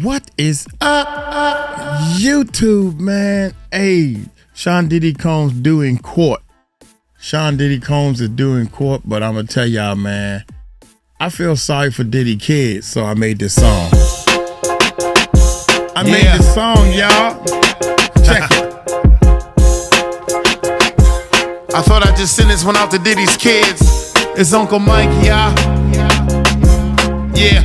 What is up, YouTube, man? Hey, Sean Diddy Combs due in court. Sean Diddy Combs is due in court, but I'm gonna tell y'all, man, I feel sorry for Diddy kids, so I made this song. I made this song, y'all. Check it. I thought I'd just send this one out to Diddy's kids. It's Uncle Mike, y'all. Yeah.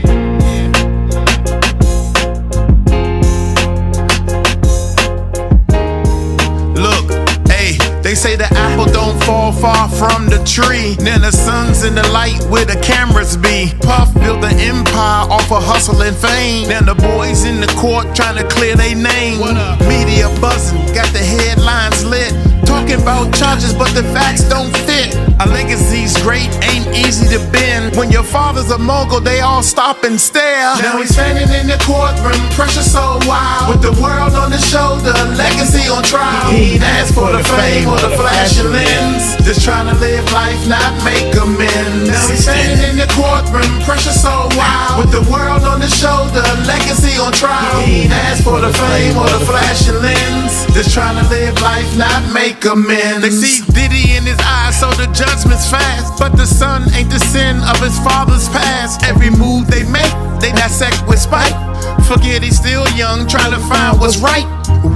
They say the apple don't fall far from the tree. Then the sun's in the light where the cameras be. Puff built an empire off of hustle and fame. Then the boys in the court trying to clear their name. Media buzzing, got the headlines lit. Talking about charges, but the facts don't fit. A legacy's great, ain't easy to bend. When your father's a mogul, they all stop and stare. Now he's standing in the courtroom, pressure so wild. With the world on his shoulder, legacy on trial. He ain't asked for the fame or the flash of lens. Just trying to live life, not make amends. Now he's standing in the courtroom, pressure so wild. With the world on his shoulder, legacy on trial. He ain't asked for the fame or the flash of lens. Just trying to live life, not make amends. They see Diddy in his eyes, so the judgment's fast. But the son ain't the sin of his father's past. Every move they make, they dissect with spite. Forget he's still young, trying to find what's right.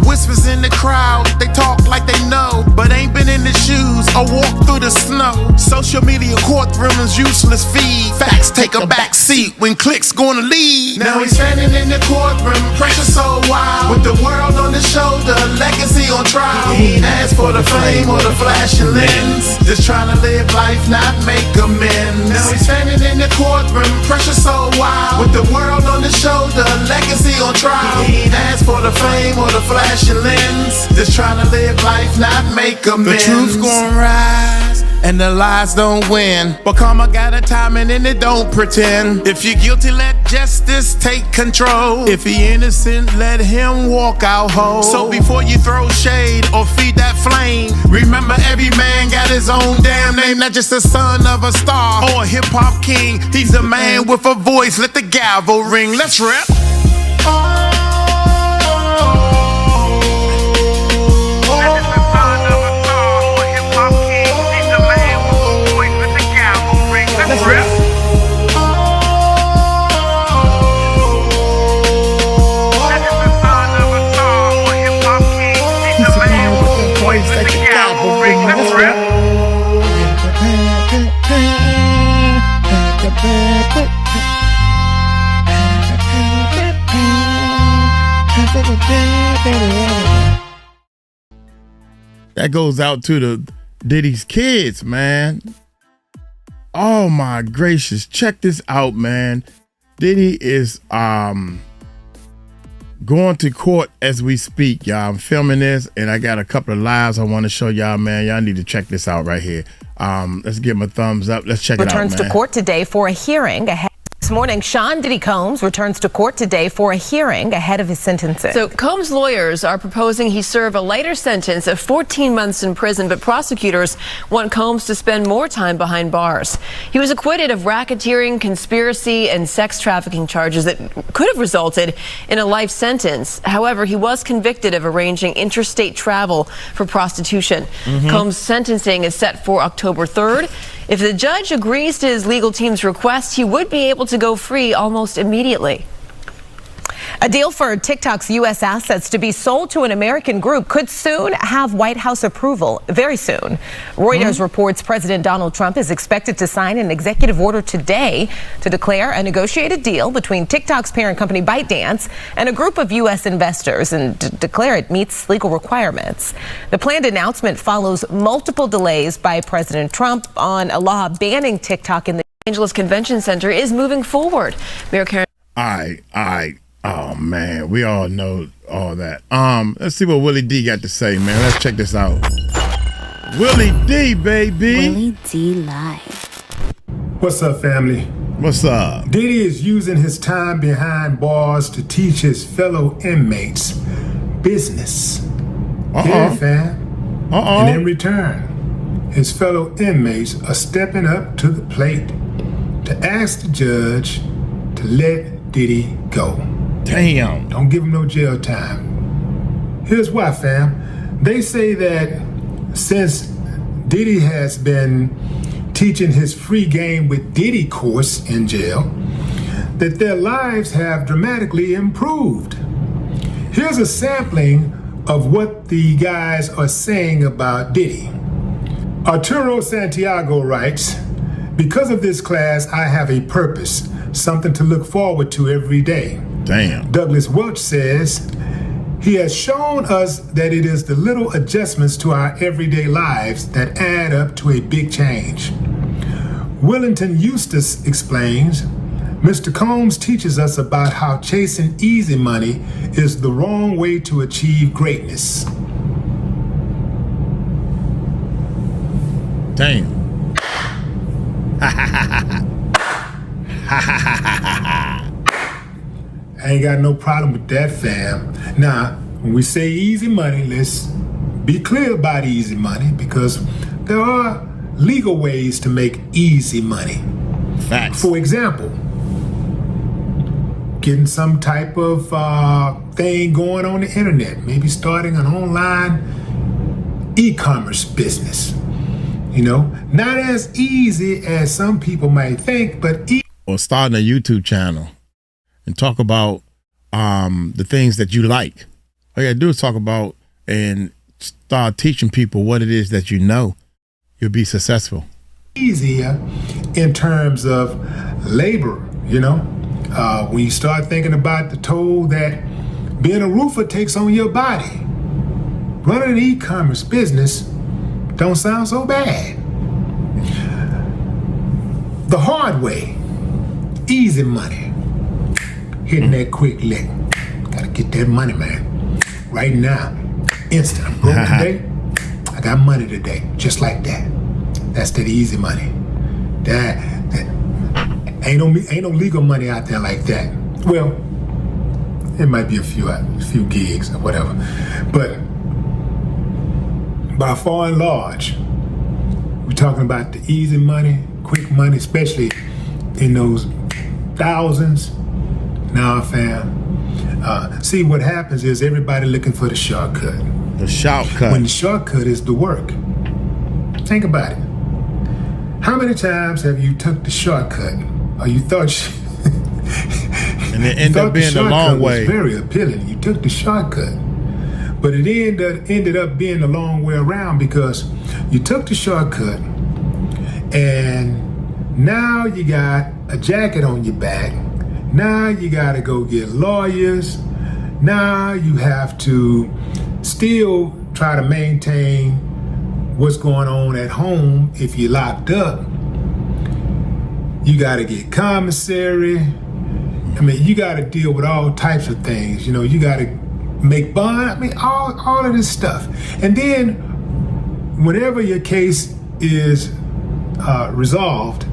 Whispers in the crowd, they talk like they know, but ain't been in the shoes or walked through the snow. Social media courtroom is useless feed. Facts take a back seat when clicks gonna lead. Now he's standing in the courtroom, pressure so wild. With the world on his shoulder, legacy on trial. He ain't asked for the fame or the flash of lens. Just trying to live life, not make amends. Now he's standing in the courtroom, pressure so wild. With the world on his shoulder, legacy on trial. He ain't asked for the fame or the flash your lens. Just trying to live life, not make amends. The truth's gonna rise and the lies don't win, but karma got a timing and it don't pretend. If you're guilty, let justice take control. If he innocent, let him walk out whole. So before you throw shade or feed that flame, remember every man got his own damn name. Not just the son of a star or a hip-hop king. He's a man with a voice, let the gavel ring. Let's rap. That goes out to the Diddy's kids, man. Oh my gracious. Check this out, man. Diddy is going to court as we speak, y'all. I'm filming this and I got a couple of lives I want to show y'all, man. Y'all need to check this out right here. Let's give him a thumbs up. Let's check it out, man. Returns to court today for a hearing ahead. This morning, Sean Diddy Combs returns to court today for a hearing ahead of his sentencing. So Combs' lawyers are proposing he serve a lighter sentence of 14 months in prison, but prosecutors want Combs to spend more time behind bars. He was acquitted of racketeering, conspiracy, and sex trafficking charges that could have resulted in a life sentence. However, he was convicted of arranging interstate travel for prostitution. Combs' sentencing is set for October 3rd. If the judge agrees to his legal team's request, he would be able to go free almost immediately. A deal for TikTok's U.S. assets to be sold to an American group could soon have White House approval, very soon. Reuters reports President Donald Trump is expected to sign an executive order today to declare a negotiated deal between TikTok's parent company ByteDance and a group of U.S. investors and declare it meets legal requirements. The planned announcement follows multiple delays by President Trump on a law banning TikTok in the Los Angeles Convention Center is moving forward. Mayor Karen. All right. Oh man, we all know all that. Let's see what Willie D got to say, man. Let's check this out. Willie D, baby. Willie D live. What's up, family? What's up? Diddy is using his time behind bars to teach his fellow inmates business. Yeah, fam. And in return, his fellow inmates are stepping up to the plate to ask the judge to let Diddy go. Damn. Don't give him no jail time. Here's why, fam. They say that since Diddy has been teaching his free game with Diddy course in jail, that their lives have dramatically improved. Here's a sampling of what the guys are saying about Diddy. Arturo Santiago writes, "Because of this class, I have a purpose, something to look forward to every day." Damn. Douglas Welch says, "He has shown us that it is the little adjustments to our everyday lives that add up to a big change." Willington Eustace explains, "Mr. Combs teaches us about how chasing easy money is the wrong way to achieve greatness." Damn. I ain't got no problem with that, fam. Now, when we say easy money, let's be clear about easy money, because there are legal ways to make easy money. Facts. For example, getting some type of thing going on the internet, maybe starting an online e-commerce business. You know, not as easy as some people might think, but or starting a YouTube channel and talk about the things that you like. All you gotta do is talk about and start teaching people what it is that you know. You'll be successful. Easier in terms of labor, you know. When you start thinking about the toll that being a roofer takes on your body, running an e-commerce business don't sound so bad. The hard way, easy money, hitting that quick lick. Gotta get that money, man. Right now, instant. I'm broke today. I got money today, just like that. That's that easy money. That ain't no legal money out there like that. Well, it might be a few gigs or whatever, but by far and large, we're talking about the easy money, quick money, especially in those thousands. Now, fam, see what happens is everybody looking for the shortcut. The shortcut. When the shortcut is the work. Think about it. How many times have you took the shortcut, or you thought and it ended up being the long way? Was very appealing. You took the shortcut, but it ended up being the long way around, because you took the shortcut, and now you got a jacket on your back. Now you got to go get lawyers. Now you have to still try to maintain what's going on at home if you're locked up. You got to get commissary. I mean, you got to deal with all types of things. You know, you got to make bond. I mean, all of this stuff. And then whenever your case is resolved,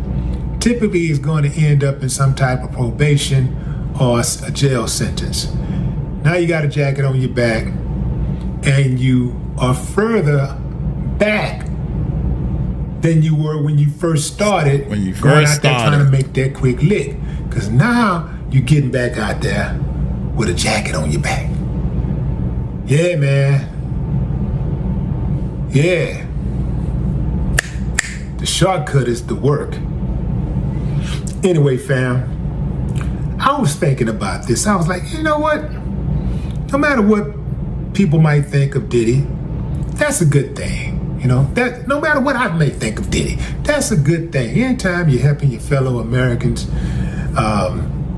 typically it's going to end up in some type of probation or a jail sentence. Now you got a jacket on your back, and you are further back than you were when you first started. When you going first out there started, trying to make that quick lick, because now you're getting back out there with a jacket on your back. Yeah, man. Yeah. The shortcut is the work. Anyway, fam, I was thinking about this. I was like, you know what? No matter what people might think of Diddy, that's a good thing. You know, that no matter what I may think of Diddy, that's a good thing. Anytime you're helping your fellow Americans,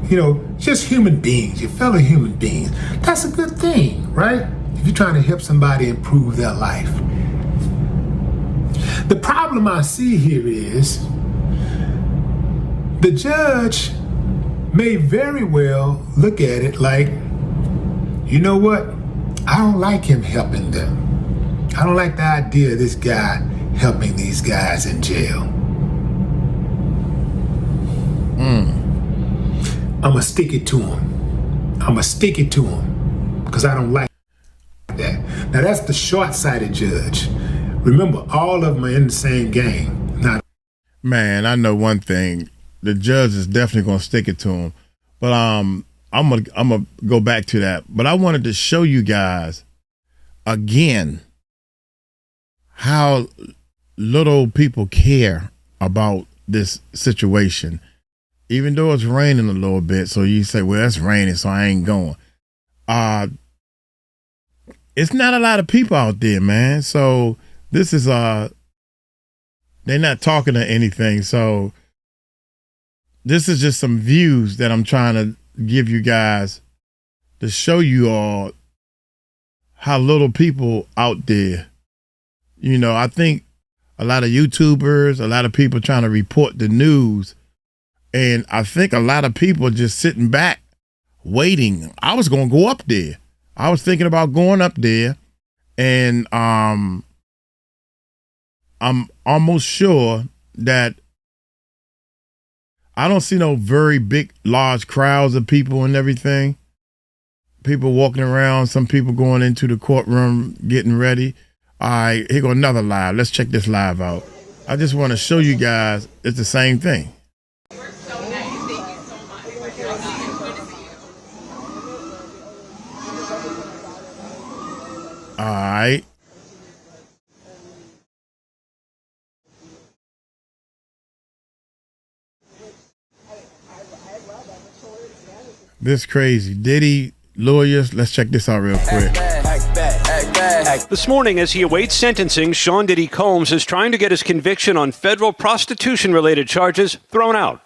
you know, just human beings, your fellow human beings, that's a good thing, right? If you're trying to help somebody improve their life. The problem I see here is the judge may very well look at it like, you know what? I don't like him helping them. I don't like the idea of this guy helping these guys in jail. I'ma stick it to him. Because I don't like that. Now that's the short-sighted judge. Remember, all of them are in the same game. Now, man, I know one thing. The judge is definitely going to stick it to him. But I'm gonna go back to that, but I wanted to show you guys again how little people care about this situation, even though it's raining a little bit. So you say, well, it's raining, so I ain't going. It's not a lot of people out there, man. So this is they're not talking to anything. So this is just some views that I'm trying to give you guys to show you all how little people out there. You know, I think a lot of YouTubers, a lot of people trying to report the news, and I think a lot of people just sitting back waiting. I was going to go up there. I was thinking about going up there, and I'm almost sure that I don't see no very big, large crowds of people and everything. People walking around, some people going into the courtroom, getting ready. All right, here go another live. Let's check this live out. I just want to show you guys it's the same thing. All right. This crazy. Diddy lawyers. Let's check this out real quick. This morning, as he awaits sentencing, Sean Diddy Combs is trying to get his conviction on federal prostitution-related charges thrown out.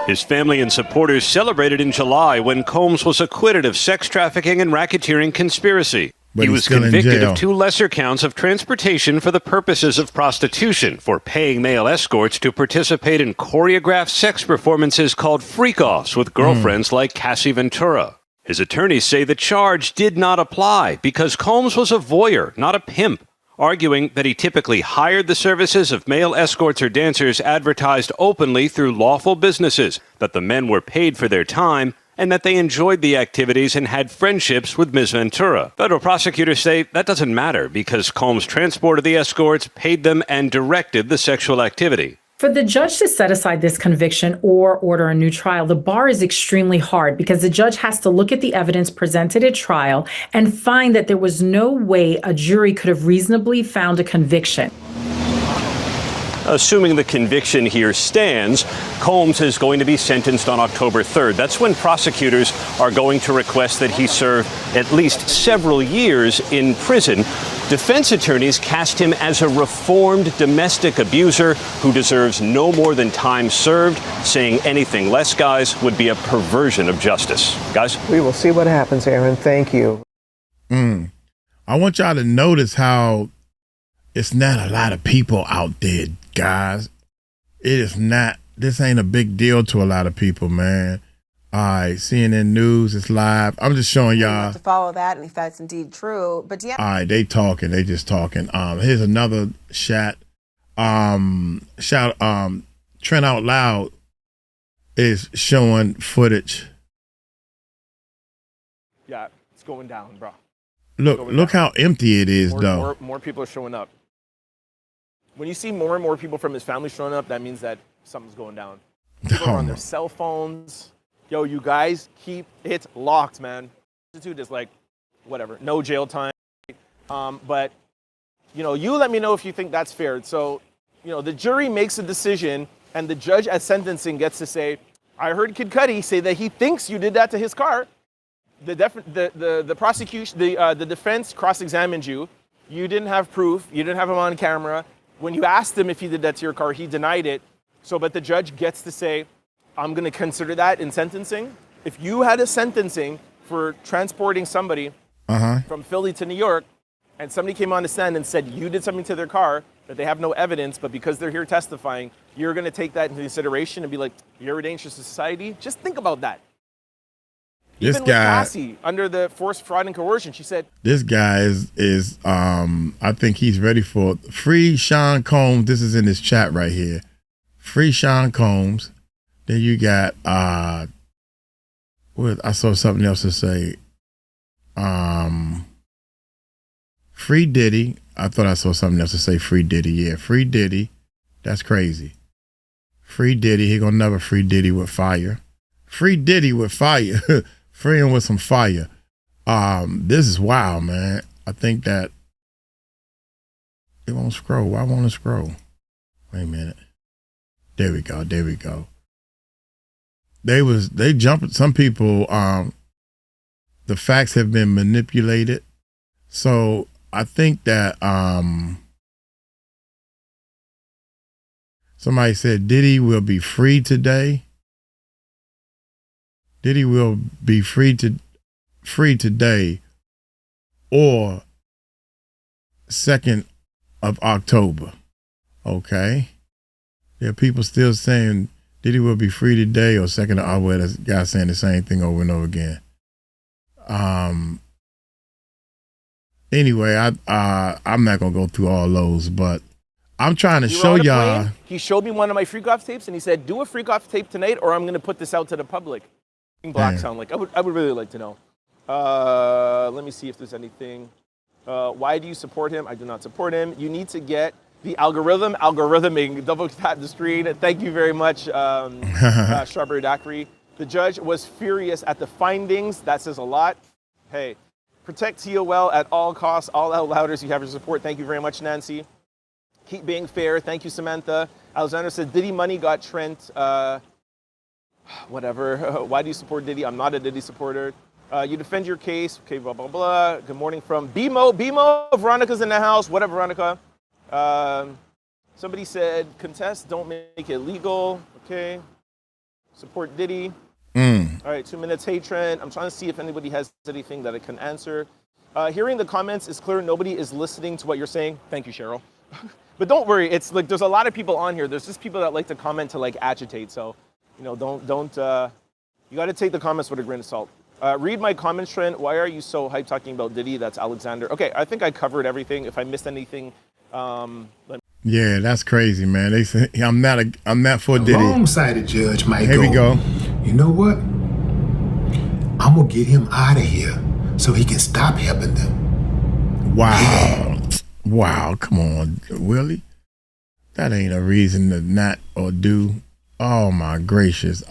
His family and supporters celebrated in July when Combs was acquitted of sex trafficking and racketeering conspiracy. But he was convicted of 2 lesser counts of transportation for the purposes of prostitution for paying male escorts to participate in choreographed sex performances called freak-offs with girlfriends like Cassie Ventura. His attorneys say the charge did not apply because Combs was a voyeur, not a pimp, arguing that he typically hired the services of male escorts or dancers advertised openly through lawful businesses, that the men were paid for their time, and that they enjoyed the activities and had friendships with Ms. Ventura. Federal prosecutors say that doesn't matter because Combs transported the escorts, paid them, and directed the sexual activity. For the judge to set aside this conviction or order a new trial, the bar is extremely hard because the judge has to look at the evidence presented at trial and find that there was no way a jury could have reasonably found a conviction. Assuming the conviction here stands, Combs is going to be sentenced on October 3rd. That's when prosecutors are going to request that he serve at least several years in prison. Defense attorneys cast him as a reformed domestic abuser who deserves no more than time served, saying anything less, guys, would be a perversion of justice. Guys? We will see what happens, Aaron. Thank you. I want y'all to notice how it's not a lot of people out there, guys. It is not. This ain't a big deal to a lot of people, man. All right, CNN News is live. I'm just showing y'all to follow that, and if that's indeed true. But yeah. All right, they talking. They just talking. Here's another shot. Trent Out Loud is showing footage. Yeah, it's going down, bro. Look how empty it is, though. More people are showing up. When you see more and more people from his family showing up, that means that something's going down. People are on their cell phones. Yo, you guys keep it locked, man. Institute is like, whatever, no jail time. But, you know, you let me know if you think that's fair. So, you know, the jury makes a decision, and the judge at sentencing gets to say, I heard Kid Cudi say that he thinks you did that to his car. The prosecution, the defense cross-examined you. You didn't have proof. You didn't have him on camera. When you asked him if he did that to your car, he denied it. So, but the judge gets to say, I'm going to consider that in sentencing. If you had a sentencing for transporting somebody from Philly to New York, and somebody came on the stand and said you did something to their car that they have no evidence, but because they're here testifying, you're going to take that into consideration and be like, you're a danger to society. Just think about that. This Even guy, with Cassie, under the force, fraud, and coercion, she said, this guy is I think he's ready for free Sean Combs. This is in this chat right here. Free Sean Combs. Then you got I saw something else to say. Free Diddy. I thought I saw something else to say. Free Diddy. Yeah, free Diddy. That's crazy. Free Diddy. He gonna never free Diddy with fire. Free Diddy with fire. Free him with some fire. This is wild, man. I think that it won't scroll. Why won't it scroll? Wait a minute. There we go. There we go. They jumped some people. The facts have been manipulated. So I think that somebody said Diddy will be free today. Diddy will be free today or 2nd of October. Okay. There are people still saying Diddy will be free today or 2nd of October. This guy saying the same thing over and over again. Anyway, I'm not gonna go through all those, but I'm trying to show y'all. He showed me one of my freak off tapes and he said, do a freak off tape tonight or I'm gonna put this out to the public. Black sound like I would really like to know. Let me see if there's anything. Why do you support him? I do not support him. You need to get the algorithming, double tap the screen. Thank you very much, Strawberry Daiquiri. The judge was furious at the findings. That says a lot. Hey, protect TOL at all costs. All out louders, you have your support. Thank you very much, Nancy. Keep being fair. Thank you, Samantha. Alexander said Diddy money got Trent. Whatever. Why do you support Diddy? I'm not a Diddy supporter. You defend your case. Okay, blah, blah, blah. Good morning from BMO. Veronica's in the house. What up, Veronica? Somebody said contest, don't make it legal. Okay. Support Diddy. All right, 2 minutes. Hey, Trent. I'm trying to see if anybody has anything that I can answer. Hearing the comments is clear. Nobody is listening to what you're saying. Thank you, Cheryl. But don't worry. It's like there's a lot of people on here. There's just people that like to comment to like agitate. So, you know, don't. You got to take the comments with a grain of salt. Read my comments, Trent. Why are you so hyped talking about Diddy? That's Alexander. Okay, I think I covered everything. If I missed anything, yeah, that's crazy, man. They say I'm not for Diddy. Wrong-sided judge might Here we go. You know what? I'm gonna get him out of here so he can stop helping them. Wow, wow, come on, Willie. That ain't a reason to not or do. Oh my gracious.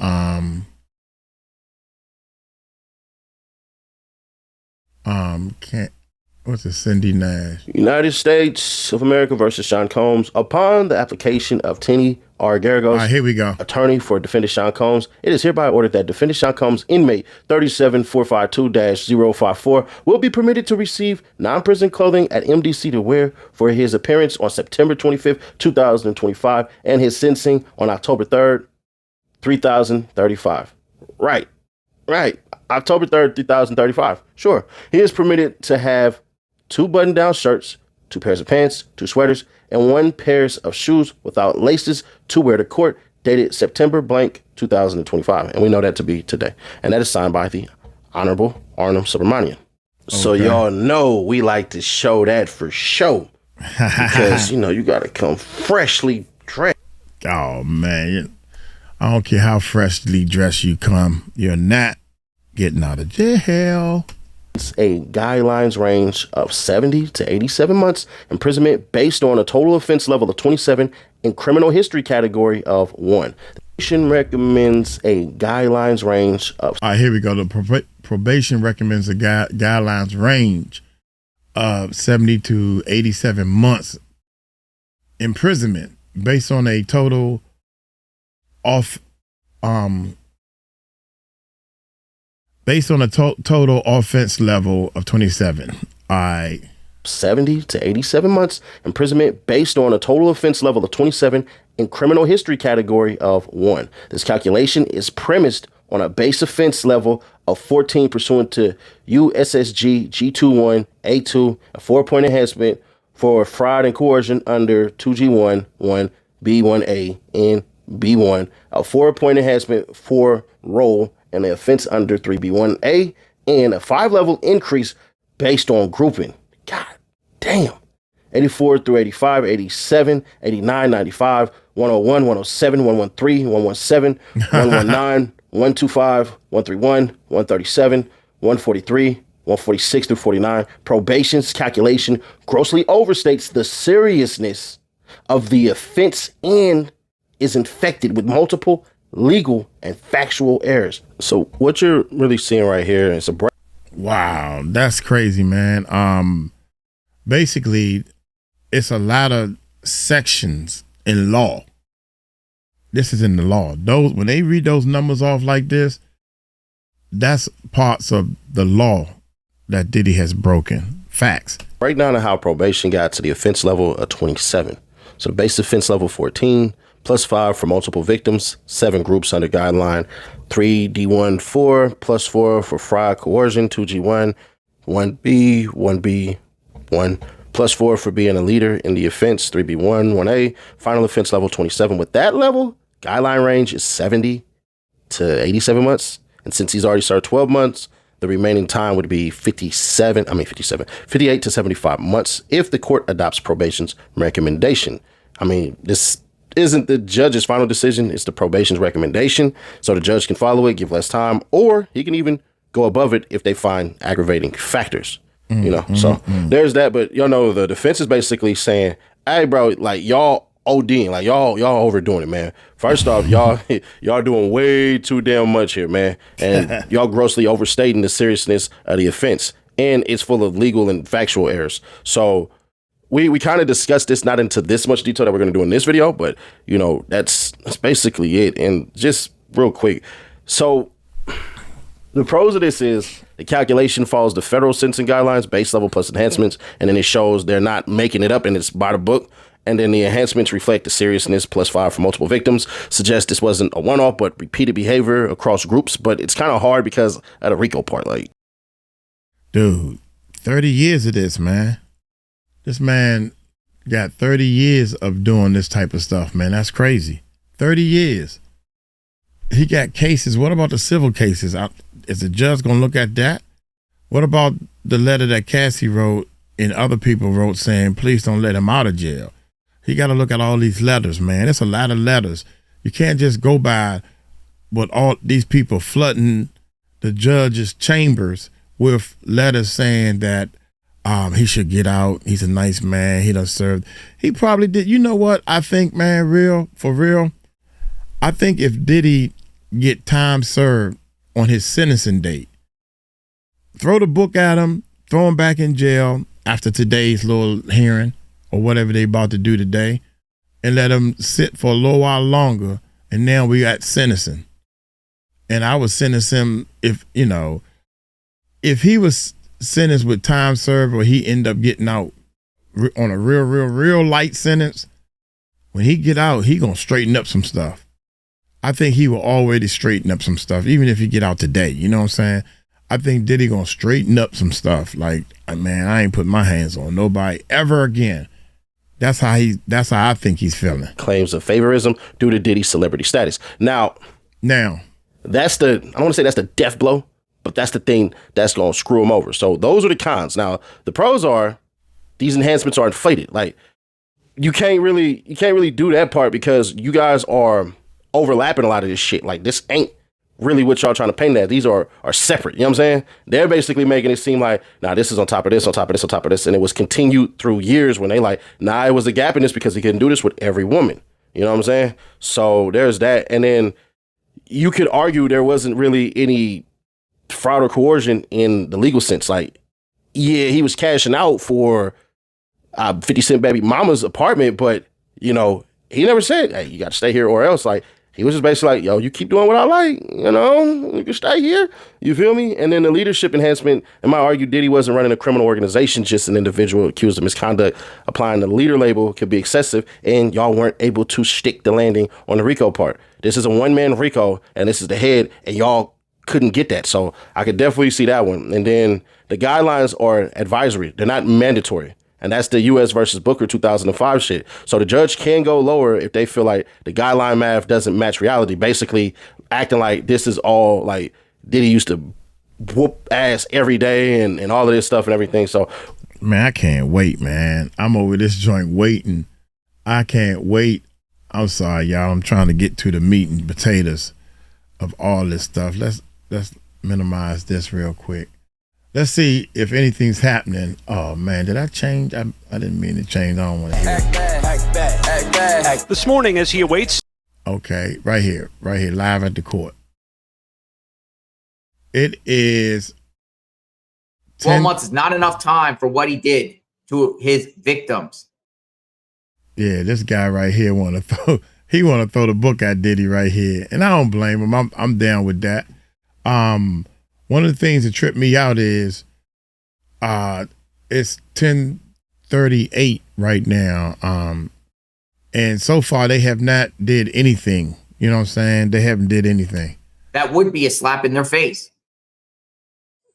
What's it, Cindy Nash? United States of America versus Sean Combs. Upon the application of Tenny R. Garagos, here we go. Attorney for defendant Sean Combs, it is hereby ordered that defendant Sean Combs, inmate 37452-054, will be permitted to receive non-prison clothing at MDC to wear for his appearance on September 25th, 2025, and his sentencing on October 3rd, 3035. Right. October 3rd, 2035. Sure. He is permitted to have 2 button-down shirts, 2 pairs of pants, 2 sweaters, and 1 pairs of shoes without laces to wear to court, dated September blank 2025. And we know that to be today. And that is signed by the Honorable Arnhem Subramanian. Okay. So y'all know we like to show that for show. Because, you know, you got to come freshly dressed. Oh, man. I don't care how freshly dressed you come. You're not getting out of jail. It's a guidelines range of 70 to 87 months imprisonment based on a total offense level of 27 and criminal history category of 1. The probation recommends a guidelines range of... All right, here we go. The probation recommends a guidelines range of 70 to 87 months imprisonment based on a total based on a total offense level of 27. All right. 70 to 87 months imprisonment based on a total offense level of 27 and criminal history category of 1. This calculation is premised on a base offense level of 14 pursuant to USSG G21A2, a 4-point enhancement for fraud and coercion under 2G1, 1B1A, and B1, a 4-point enhancement for role and the offense under 3B1A, and a 5-level increase based on grouping. God damn. 84 through 85, 87, 89, 95, 101, 107, 113, 117, 119, 125, 131, 137, 143, 146 through 49. Probation's calculation grossly overstates the seriousness of the offense and is infected with multiple legal and factual errors. So what you're really seeing right here is a wow, that's crazy, man. Basically, it's a lot of sections in law. This is in the law. Those when they read those numbers off like this, that's parts of the law that Diddy has broken. Facts. Breakdown of how probation got to the offense level of 27. So the base offense level 14, plus 5 for multiple victims, 7 groups under guideline, 3D1 4, plus 4 for fraud coercion, 2G1, 1B, 1B, 1, plus 4 for being a leader in the offense, 3B1, 1A, final offense level 27. With that level, guideline range is 70 to 87 months. And since he's already served 12 months, the remaining time would be 58 to 75 months if the court adopts probation's recommendation. I mean, this isn't the judge's final decision. It's the probation's recommendation. So the judge can follow it, give less time, or he can even go above it if they find aggravating factors. There's that. But, the defense is basically saying, hey, bro, like y'all ODing, like y'all overdoing it, man. First off, y'all doing way too damn much here, man. And y'all grossly overstating the seriousness of the offense. And it's full of legal and factual errors. So we kind of discussed this, not into this much detail that we're going to do in this video, but, that's basically it. And just real quick. So the pros of this is the calculation follows the federal sentencing guidelines, base level plus enhancements. And then it shows they're not making it up and it's by the book. And then the enhancements reflect the seriousness, plus 5 for multiple victims, suggest this wasn't a one-off, but repeated behavior across groups. But it's kind of hard because of the RICO part, like. Dude, 30 years of this, man. This man got 30 years of doing this type of stuff, man. That's crazy. 30 years. He got cases. What about the civil cases? Is the judge going to look at that? What about the letter that Cassie wrote and other people wrote saying, please don't let him out of jail? He got to look at all these letters, man. It's a lot of letters. You can't just go by with all these people flooding the judge's chambers with letters saying that he should get out. He's a nice man. He done served. He probably did. You know what? I think, man, for real, I think if Diddy get time served on his sentencing date, throw the book at him, throw him back in jail after today's little hearing, or whatever they about to do today, and let him sit for a little while longer, and now we got sentencing. And I would sentence him if he was sentenced with time served or he end up getting out on a real light sentence, when he get out, he gonna straighten up some stuff. I think he will already straighten up some stuff, even if he get out today. You know what I'm saying? I think Diddy gonna straighten up some stuff. Like, man, I ain't putting my hands on nobody ever again. That's how I think he's feeling. Claims of favorism due to Diddy's celebrity status. Now, that's I don't want to say that's the death blow, but that's the thing that's going to screw him over. So those are the cons. Now, the pros are these enhancements are inflated. Like, you can't really do that part because you guys are overlapping a lot of this shit. Like, this ain't really what y'all trying to paint that. These are separate. You know what I'm saying? They're basically making it seem like, this is on top of this, on top of this, on top of this. And it was continued through years when they like, it was a gap in this because he couldn't do this with every woman. You know what I'm saying? So there's that. And then you could argue there wasn't really any fraud or coercion in the legal sense. Like, yeah, he was cashing out for 50 Cent baby mama's apartment, but, he never said, hey, you got to stay here or else. Like, he was just basically like, yo, you keep doing what I like, you can stay here. You feel me? And then the leadership enhancement, and might argue Diddy wasn't running a criminal organization, just an individual accused of misconduct. Applying the leader label could be excessive, and y'all weren't able to stick the landing on the RICO part. This is a one-man RICO, and this is the head, and y'all couldn't get that. So I could definitely see that one. And then the guidelines are advisory. They're not mandatory. And that's the U.S. versus Booker 2005 shit. So the judge can go lower if they feel like the guideline math doesn't match reality. Basically acting like this is all like Diddy used to whoop ass every day and all of this stuff and everything. So, man, I can't wait, man. I'm over this joint waiting. I can't wait. I'm sorry, y'all. I'm trying to get to the meat and potatoes of all this stuff. Let's minimize this real quick. Let's see if anything's happening. Oh, man, did I change? I didn't mean to change. I don't want to hear it. This morning as he awaits. Okay, right here, live at the court. It is 12 months is not enough time for what he did to his victims. Yeah, this guy right here want to throw the book at Diddy right here, and I don't blame him. I'm down with that. One of the things that tripped me out is it's 10:38 right now. And so far they have not did anything. You know what I'm saying? They haven't did anything. That would be a slap in their face.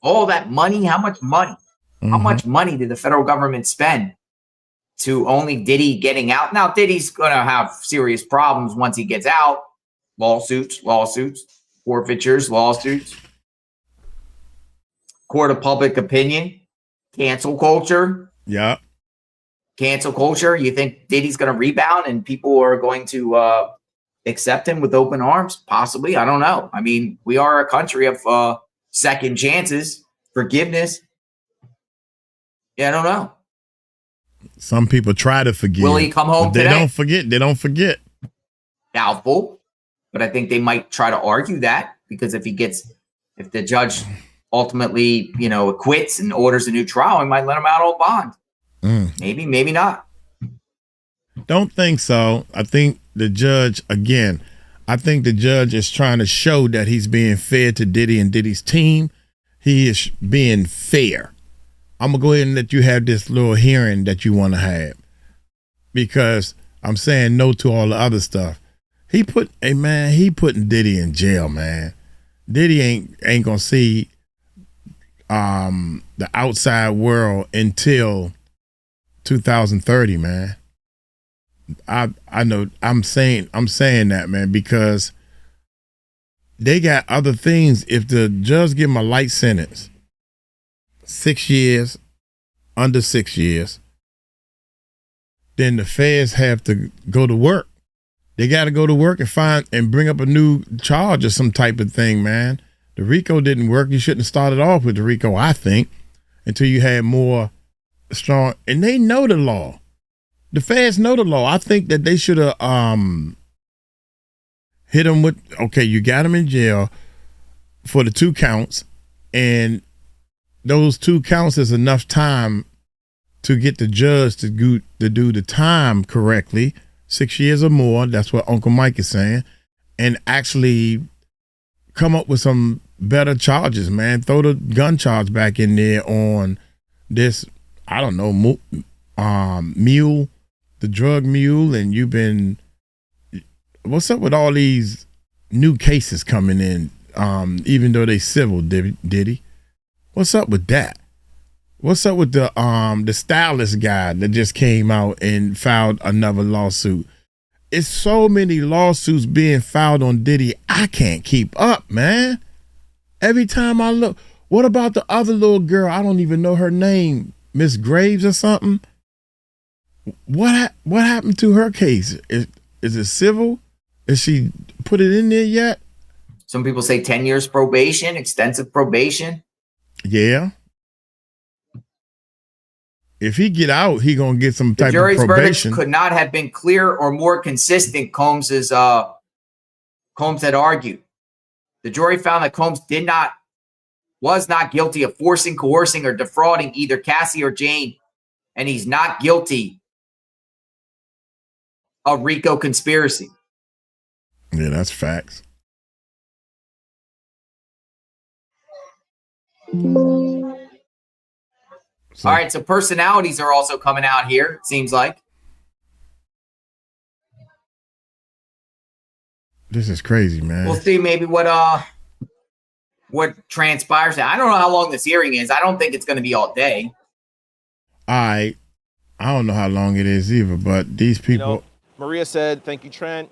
All that money, how much money? How much money did the federal government spend to only Diddy getting out? Now, Diddy's going to have serious problems once he gets out. Lawsuits, forfeitures, lawsuits. Court of public opinion, cancel culture. Yeah. Cancel culture. You think Diddy's going to rebound and people are going to accept him with open arms? Possibly. I don't know. I mean, we are a country of second chances, forgiveness. Yeah, I don't know. Some people try to forgive. Will he come home today? They don't forget. Doubtful. But I think they might try to argue that, because if the judge ultimately, acquits and orders a new trial, he might let him out on bond. Maybe, maybe not. Don't think so. I think the judge is trying to show that he's being fair to Diddy and Diddy's team. He is being fair. I'm going to go ahead and let you have this little hearing that you want to have, because I'm saying no to all the other stuff. He putting Diddy in jail, man. Diddy ain't going to see the outside world until 2030, man. I know I'm saying that, man, because they got other things. If the judge give him a light sentence, 6 years, under 6 years, then the feds have to go to work. They got to go to work and bring up a new charge or some type of thing, man. The RICO didn't work. You shouldn't have started off with the RICO, I think, until you had more strong. And they know the law. The feds know the law. I think that they should have hit him with, okay, you got him in jail for the 2 counts, and those 2 counts is enough time to get the judge to do the time correctly, 6 years or more. That's what Uncle Mike is saying, and actually come up with some better charges, man. Throw the gun charge back in there on this, I don't know, mule, the drug mule, and you've been, what's up with all these new cases coming in, even though they civil, Diddy? What's up with that? What's up with the stylist guy that just came out and filed another lawsuit? It's so many lawsuits being filed on Diddy, I can't keep up, man. Every time I look, what about the other little girl? I don't even know her name, Miss Graves or something. What happened to her case? Is it civil? Is she put it in there yet? Some people say 10 years probation, extensive probation. Yeah. If he get out, he gonna get some type of probation. The jury's verdict could not have been clearer or more consistent, Combs had argued. The jury found that Combs was not guilty of forcing, coercing, or defrauding either Cassie or Jane, and he's not guilty of RICO conspiracy. Yeah, that's facts. All right, so personalities are also coming out here, it seems like. This is crazy, man. We'll see maybe what transpires. I don't know how long this hearing is. I don't think it's going to be all day. I don't know how long it is either, but these people. Maria said, "Thank you, Trent.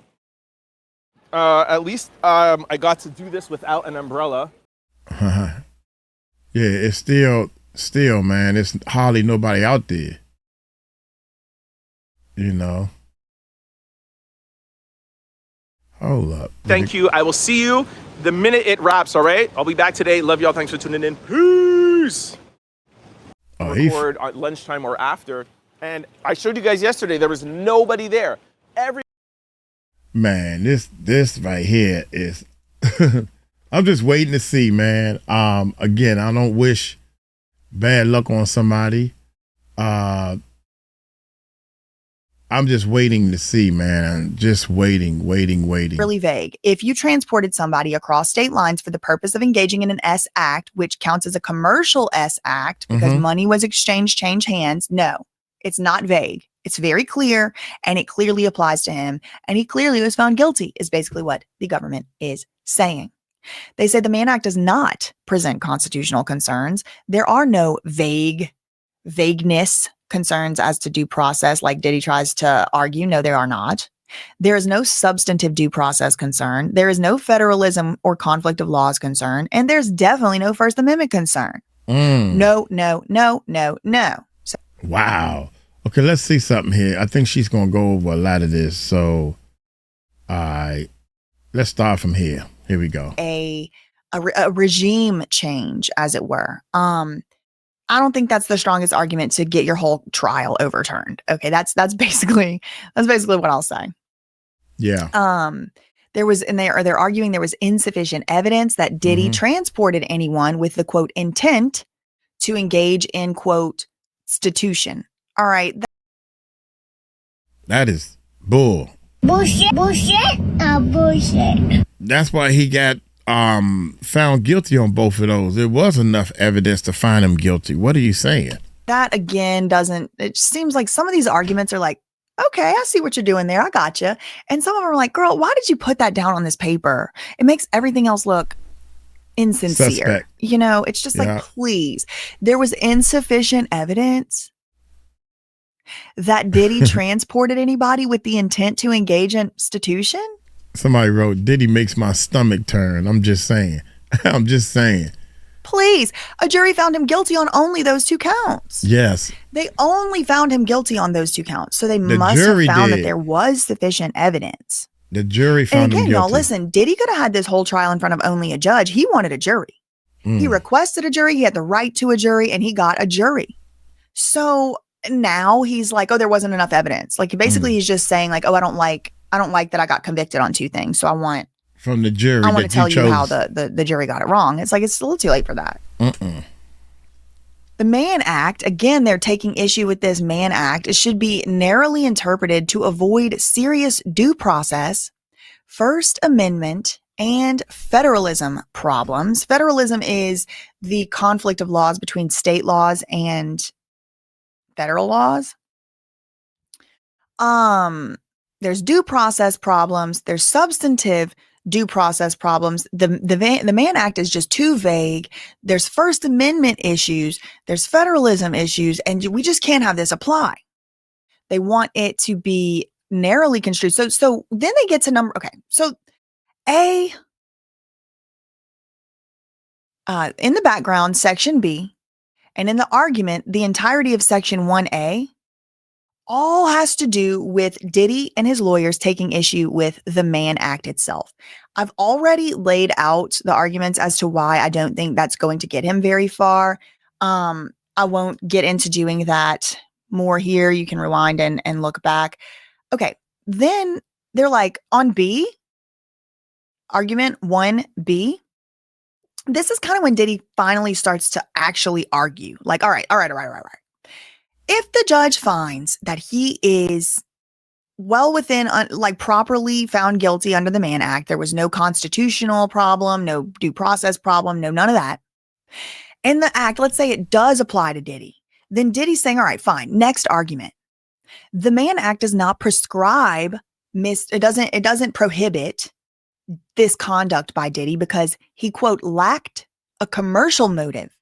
At least I got to do this without an umbrella." Yeah, it's still, man. It's hardly nobody out there. Hold up. Thank you. I will see you the minute it wraps, all right? I'll be back today. Love y'all. Thanks for tuning in. Peace. Record at lunchtime or after. And I showed you guys yesterday, there was nobody there. Man, this right here is I'm just waiting to see, man. Again, I don't wish bad luck on somebody. I'm just waiting to see, man. Just waiting. Really vague. If you transported somebody across state lines for the purpose of engaging in an S act, which counts as a commercial S act because money was exchanged, change hands, no, it's not vague. It's very clear, and it clearly applies to him. And he clearly was found guilty, is basically what the government is saying. They say the Mann Act does not present constitutional concerns. There are no vagueness concerns as to due process like Diddy tries to argue. No, there are not. There is no substantive due process concern. There is no federalism or conflict of laws concern. And there's definitely no First Amendment concern. No. So, wow. Okay, let's see something here. I think she's going to go over a lot of this. So, let's start from here. Here we go. A regime change, as it were. I don't think that's the strongest argument to get your whole trial overturned. Okay, that's basically what I'll say. Yeah. They're arguing there was insufficient evidence that Diddy transported anyone with the quote intent to engage in quote institution. All right. That is bull. Bullshit. That's why he got found guilty on both of those. There was enough evidence to find him guilty. What are you saying? That again it seems like some of these arguments are like, okay, I see what you're doing there. I got you. And some of them are like, girl, why did you put that down on this paper? It makes everything else look insincere. Suspect. You know, it's just like, please. There was insufficient evidence that Diddy transported anybody with the intent to engage in institution. Somebody wrote, Diddy makes my stomach turn. I'm just saying. Please. A jury found him guilty on only those 2 counts. Yes. They only found him guilty on those 2 counts. So they must have found that there was sufficient evidence. The jury found him guilty. And again, y'all, listen, Diddy could have had this whole trial in front of only a judge. He wanted a jury. He requested a jury. He had the right to a jury, and he got a jury. So now he's like, oh, there wasn't enough evidence. Like basically he's just saying like, oh, I don't like that I got convicted on 2 things. So I want from the jury. I want to tell you how the jury got it wrong. It's like, it's a little too late for that. The Mann Act, again, they're taking issue with this Mann Act. It should be narrowly interpreted to avoid serious due process, First Amendment, and federalism problems. Federalism is the conflict of laws between state laws and federal laws. There's due process problems. There's substantive due process problems. The Mann Act is just too vague. There's First Amendment issues. There's federalism issues, and we just can't have this apply. They want it to be narrowly construed. So then they get to number. Okay, so in the background, Section B, and in the argument, the entirety of Section 1A, all has to do with Diddy and his lawyers taking issue with the Mann Act itself. I've already laid out the arguments as to why I don't think that's going to get him very far. I won't get into doing that more here. You can rewind and look back. Okay, then they're like, on B, argument 1B, this is kind of when Diddy finally starts to actually argue. Like, all right. If the judge finds that he is well within, properly found guilty under the Mann Act, there was no constitutional problem, no due process problem, no none of that. In the act, let's say it does apply to Diddy. Then Diddy's saying, all right, fine. Next argument. The Mann Act does not prescribe, it doesn't prohibit this conduct by Diddy because he, quote, lacked a commercial motive.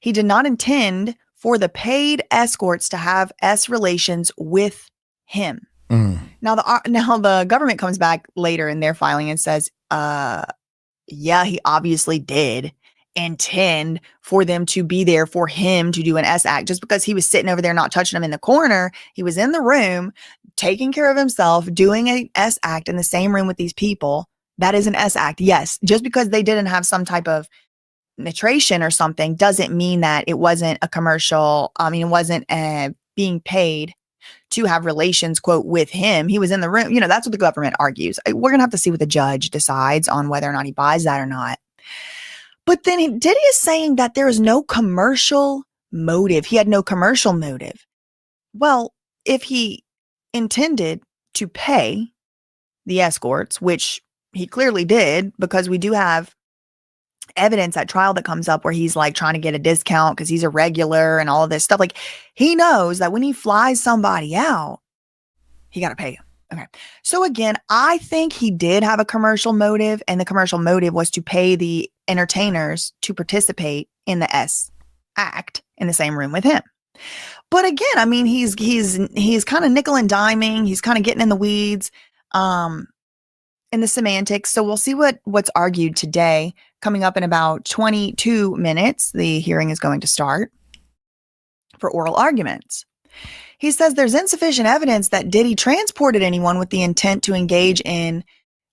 He did not intend for the paid escorts to have S relations with him. Now the government comes back later in their filing and says, yeah, he obviously did intend for them to be there for him to do an S act. Just because he was sitting over there not touching them in the corner, he was in the room taking care of himself, doing an S act in the same room with these people. That is an S act. Yes, just because they didn't have some type of penetration or something doesn't mean that it wasn't a commercial. It wasn't being paid to have relations, quote, with him. He was in the room. You know, that's what the government argues. We're going to have to see what the judge decides on whether or not he buys that or not. But then Diddy is saying that there is no commercial motive. He had no commercial motive. Well, if he intended to pay the escorts, which he clearly did, because we do have evidence at trial that comes up where he's like trying to get a discount because he's a regular and all of this stuff. Like, he knows that when he flies somebody out, he got to pay him. Okay. So again, I think he did have a commercial motive, and the commercial motive was to pay the entertainers to participate in the S act in the same room with him. But again, I mean, he's kind of nickel and diming. He's kind of getting in the weeds, in the semantics. So we'll see what's argued today. Coming up in about 22 minutes, the hearing is going to start for oral arguments. He says there's insufficient evidence that Diddy transported anyone with the intent to engage in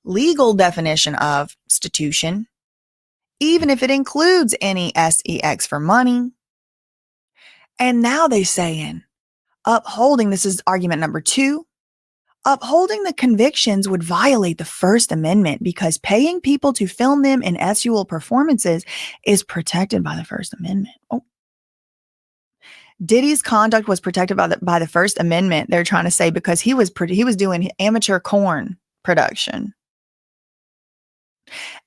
legal definition of prostitution, even if it includes any sex for money. And now they saying upholding, this is argument number 2, upholding the convictions would violate the First Amendment because paying people to film them in sexual performances is protected by the First Amendment. Oh. Diddy's conduct was protected by the First Amendment, they're trying to say, because he was doing amateur porn production.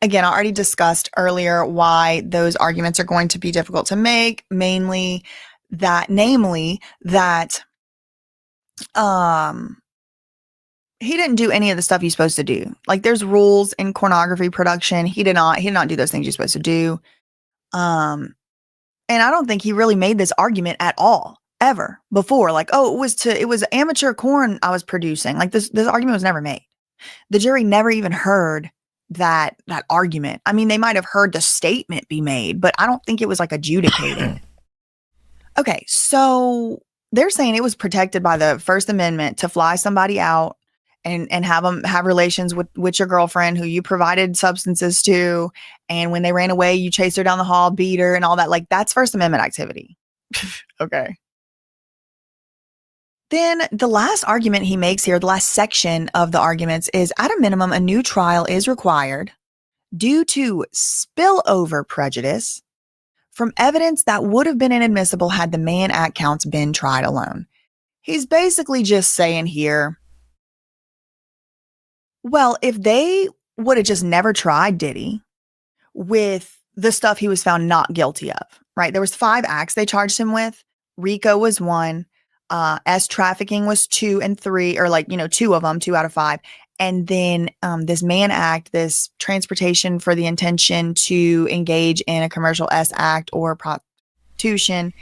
Again, I already discussed earlier why those arguments are going to be difficult to make, namely that he didn't do any of the stuff he's supposed to do. Like, there's rules in pornography production. He did not do those things you're supposed to do. And I don't think he really made this argument at all, ever before. Like, oh, it was amateur porn I was producing. Like, this argument was never made. The jury never even heard that argument. I mean, they might have heard the statement be made, but I don't think it was like adjudicated. Okay, so they're saying it was protected by the First Amendment to fly somebody out and have them have relations with your girlfriend who you provided substances to. And when they ran away, you chased her down the hall, beat her and all that. Like, that's First Amendment activity. Okay. Then the last argument he makes here, the last section of the arguments, is at a minimum, a new trial is required due to spillover prejudice from evidence that would have been inadmissible had the Mann Act counts been tried alone. He's basically just saying here, well, if they would have just never tried Diddy with the stuff he was found not guilty of, right? There was 5 acts they charged him with. RICO was 1. S trafficking was 2 and 3, or 2 of them, 2 out of 5. And then this Mann Act, this transportation for the intention to engage in a commercial S act or prostitution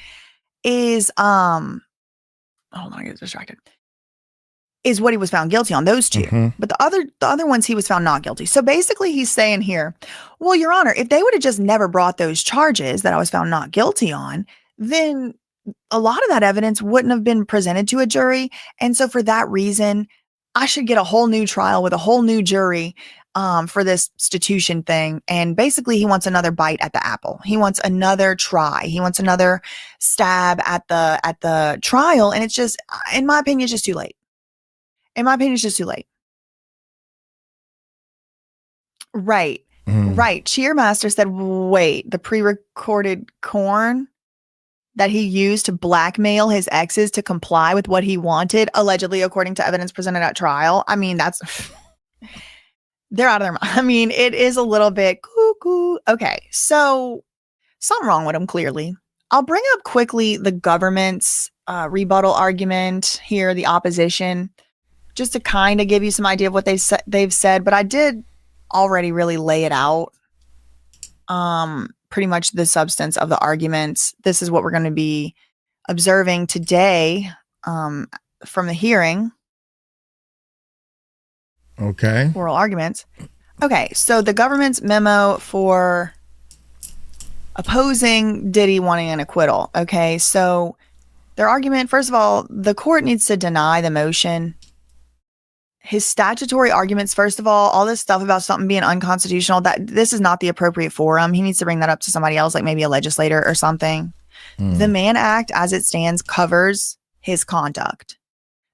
is, hold on, I get distracted, is what he was found guilty on, those 2. Mm-hmm. But the other ones he was found not guilty. So basically he's saying here, well, Your Honor, if they would have just never brought those charges that I was found not guilty on, then a lot of that evidence wouldn't have been presented to a jury. And so for that reason, I should get a whole new trial with a whole new jury for this prostitution thing. And basically he wants another bite at the apple. He wants another try. He wants another stab at the trial. And it's just, in my opinion, it's just too late. Right. Mm. Right. Cheermaster said, wait, the pre-recorded corn that he used to blackmail his exes to comply with what he wanted, allegedly, according to evidence presented at trial. I mean, they're out of their mind. I mean, it is a little bit cuckoo. Okay, so something wrong with him, clearly. I'll bring up quickly the government's rebuttal argument here, the opposition, just to kind of give you some idea of what they've said. But I did already really lay it out. Pretty much the substance of the arguments. This is what we're going to be observing today from the hearing. Okay. Oral arguments. Okay, so the government's memo for opposing Diddy wanting an acquittal. Okay, so their argument, first of all, the court needs to deny the motion. His statutory arguments, first of all this stuff about something being unconstitutional, that this is not the appropriate forum. He needs to bring that up to somebody else, like maybe a legislator or something. The Mann Act, as it stands, covers his conduct.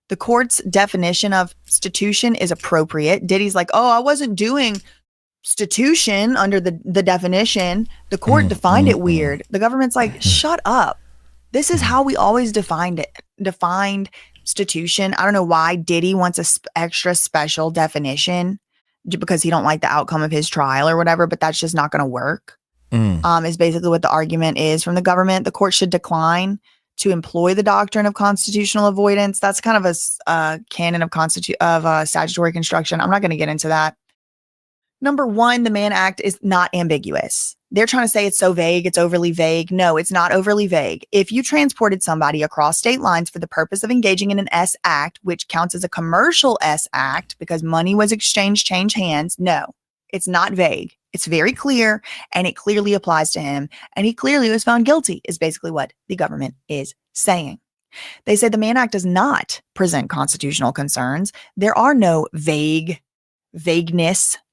The court's definition of stitution is appropriate. Diddy's like, oh, I wasn't doing stitution under the definition. The court defined it weird. The government's like, shut up. This is how we always defined stitution. I don't know why Diddy wants a extra special definition because he don't like the outcome of his trial or whatever, but that's just not going to work. Is basically what the argument is from the government. The court should decline to employ the doctrine of constitutional avoidance. That's kind of a canon of statutory construction. I'm not going to get into that. Number one, the Mann Act is not ambiguous. They're trying to say it's so vague, it's overly vague. No, it's not overly vague. If you transported somebody across state lines for the purpose of engaging in an S act, which counts as a commercial S act because money was exchanged, change hands, no, it's not vague. It's very clear, and it clearly applies to him, and he clearly was found guilty, is basically what the government is saying. They say the Mann Act does not present constitutional concerns. There are no vagueness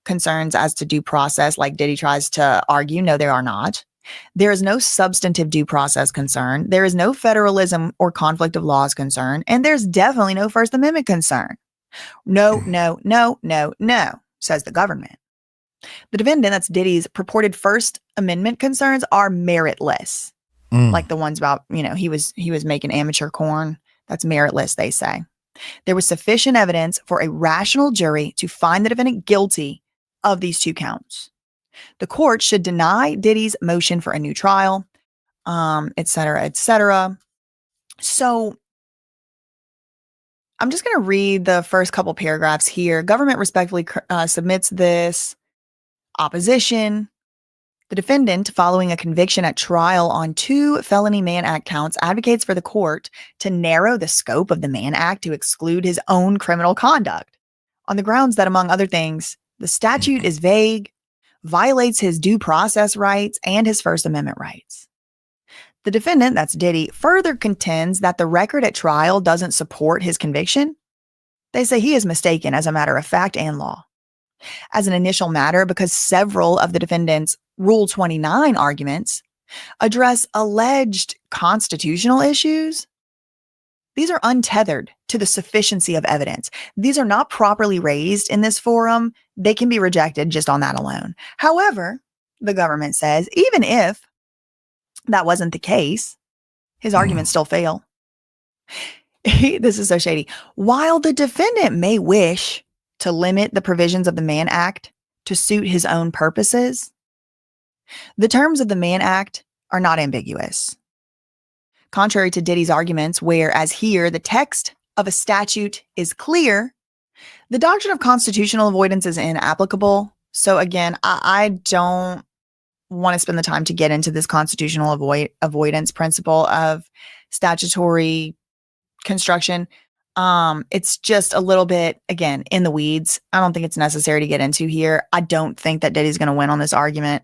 concerns as to due process like Diddy tries to argue. No, there are not. There is no substantive due process concern. There is no federalism or conflict of laws concern, and there's definitely no First Amendment concern. No, says the government. The defendant, that's Diddy's purported First Amendment concerns, are meritless. Like the ones about, he was making amateur corn. That's meritless, they say. There was sufficient evidence for a rational jury to find the defendant guilty of these two counts. The court should deny Diddy's motion for a new trial, et cetera, et cetera. So I'm just going to read the first couple paragraphs here. Government respectfully submits this opposition. The defendant, following a conviction at trial on 2 felony Mann Act counts, advocates for the court to narrow the scope of the Mann Act to exclude his own criminal conduct on the grounds that, among other things, the statute is vague, violates his due process rights and his First Amendment rights. The defendant, that's Diddy, further contends that the record at trial doesn't support his conviction. They say he is mistaken as a matter of fact and law. As an initial matter, because several of the defendant's Rule 29 arguments address alleged constitutional issues, these are untethered to the sufficiency of evidence. These are not properly raised in this forum. They can be rejected just on that alone. However, the government says, even if that wasn't the case, his arguments still fail. This is so shady. While the defendant may wish to limit the provisions of the Mann Act to suit his own purposes, the terms of the Mann Act are not ambiguous. Contrary to Diddy's arguments, whereas here the text of a statute is clear, the doctrine of constitutional avoidance is inapplicable. So again, I don't want to spend the time to get into this constitutional avoidance principle of statutory construction. It's just a little bit, again, in the weeds. I don't think it's necessary to get into here. I don't think that Diddy's going to win on this argument.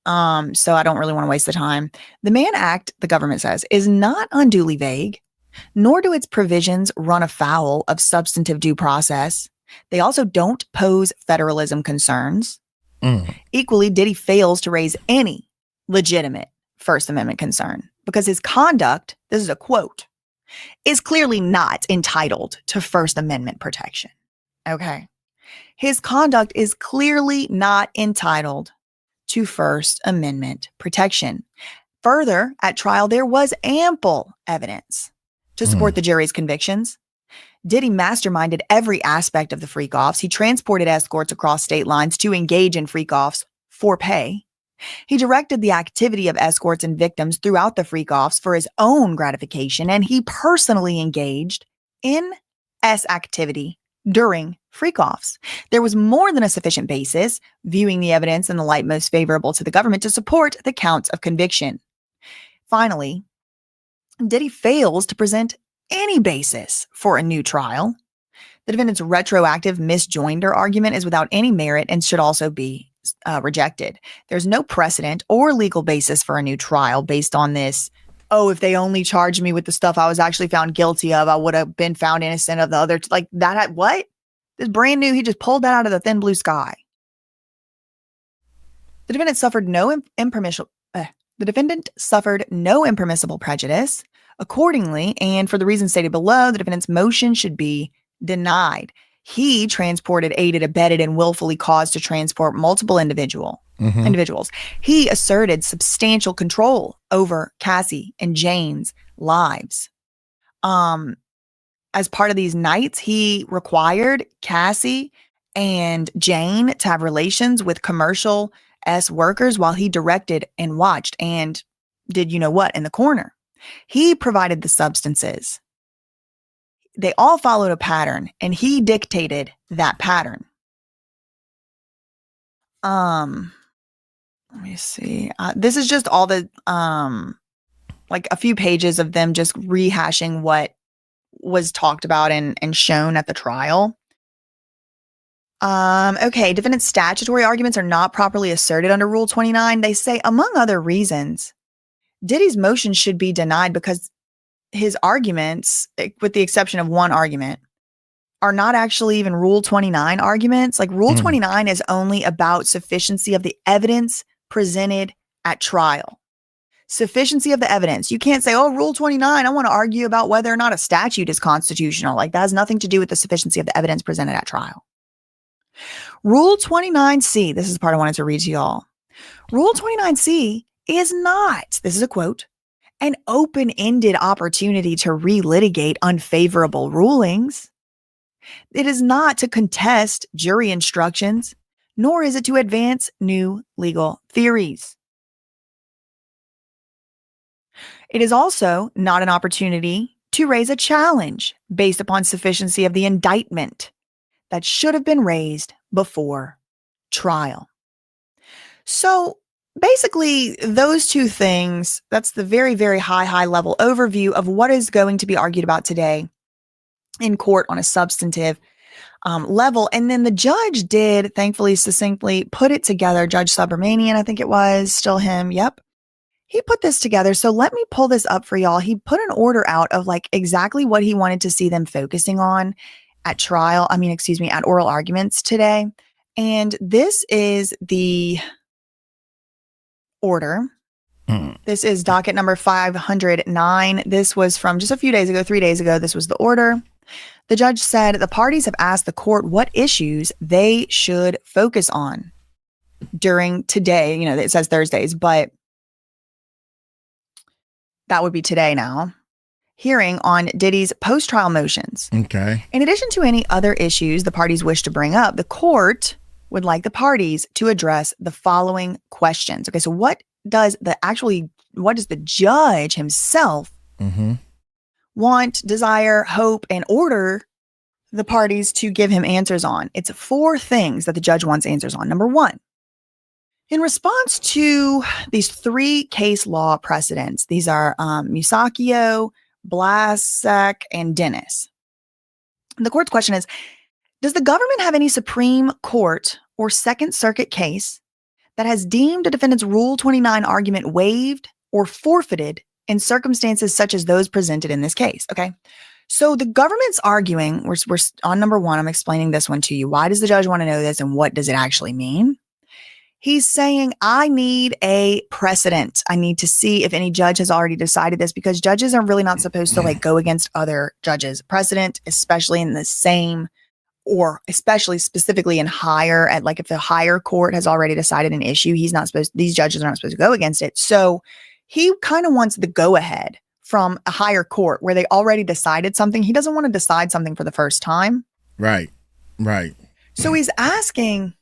So I don't really want to waste the time. The Mann Act, the government says, is not unduly vague, nor do its provisions run afoul of substantive due process. They also don't pose federalism concerns. Equally, Diddy fails to raise any legitimate First Amendment concern because his conduct, this is a quote, is clearly not entitled to First Amendment protection. Okay. His conduct is clearly not entitled to First Amendment protection. Further, at trial, there was ample evidence to support the jury's convictions. Diddy masterminded every aspect of the freak-offs. He transported escorts across state lines to engage in freak-offs for pay. He directed the activity of escorts and victims throughout the freak-offs for his own gratification, and he personally engaged in S activity during freak-offs. There was more than a sufficient basis, viewing the evidence in the light most favorable to the government, to support the counts of conviction. Finally, Diddy fails to present any basis for a new trial. The defendant's retroactive misjoinder argument is without any merit and should also be rejected. There's no precedent or legal basis for a new trial based on this. Oh, if they only charged me with the stuff I was actually found guilty of, I would have been found innocent of the other. Like that, what? This brand new, he just pulled that out of the thin blue sky. The defendant suffered no impermissible prejudice Accordingly, and for the reasons stated below, the defendant's motion should be denied. He transported, aided, abetted, and willfully caused to transport multiple individuals. He asserted substantial control over Cassie and Jane's lives. As part of these nights, he required Cassie and Jane to have relations with commercial workers while he directed and watched and did you know what in the corner. He provided the substances. They all followed a pattern, and he dictated that pattern. Let me see. This is just all the like a few pages of them just rehashing what was talked about and shown at the trial. Okay, defendant's statutory arguments are not properly asserted under Rule 29. They say, among other reasons, Diddy's motion should be denied because his arguments, with the exception of one argument, are not actually even Rule 29 arguments. Like Rule 29 is only about sufficiency of the evidence presented at trial. Sufficiency of the evidence. You can't say, oh, Rule 29, I want to argue about whether or not a statute is constitutional. Like that has nothing to do with the sufficiency of the evidence presented at trial. Rule 29C, this is the part I wanted to read to y'all. Rule 29C is not, this is a quote, an open-ended opportunity to relitigate unfavorable rulings. It is not to contest jury instructions, nor is it to advance new legal theories. It is also not an opportunity to raise a challenge based upon sufficiency of the indictment that should have been raised before trial. So basically, those two things, that's the very, very high level overview of what is going to be argued about today in court on a substantive level. And then the judge did, thankfully, succinctly put it together. Judge Subramanian, I think it was, still him. Yep. He put this together. So let me pull this up for y'all. He put an order out of like exactly what he wanted to see them focusing on at trial. At oral arguments today. And this is the order. This is docket number 509. This was from just a few days ago, 3 days ago. This was the order. The judge said the parties have asked the court what issues they should focus on during today. You know, it says Thursdays, but that would be today now. Hearing on Diddy's post-trial motions. Okay. In addition to any other issues the parties wish to bring up, the court would like the parties to address the following questions. Okay, so what does the judge himself want, desire, hope, and order the parties to give him answers on? It's 4 things that the judge wants answers on. Number 1, in response to these 3 case law precedents, these are Musacchio, Blasek, and Dennis. The court's question is, does the government have any Supreme Court or Second Circuit case that has deemed a defendant's Rule 29 argument waived or forfeited in circumstances such as those presented in this case? Okay. So the government's arguing, we're on number 1, I'm explaining this one to you. Why does the judge want to know this and what does it actually mean? He's saying, I need a precedent. I need to see if any judge has already decided this, because judges are really not supposed to like go against other judges. Precedent, especially in the same, or especially specifically in higher, at like if the higher court has already decided an issue, these judges are not supposed to go against it. So he kind of wants the go ahead from a higher court where they already decided something. He doesn't want to decide something for the first time. Right. So he's asking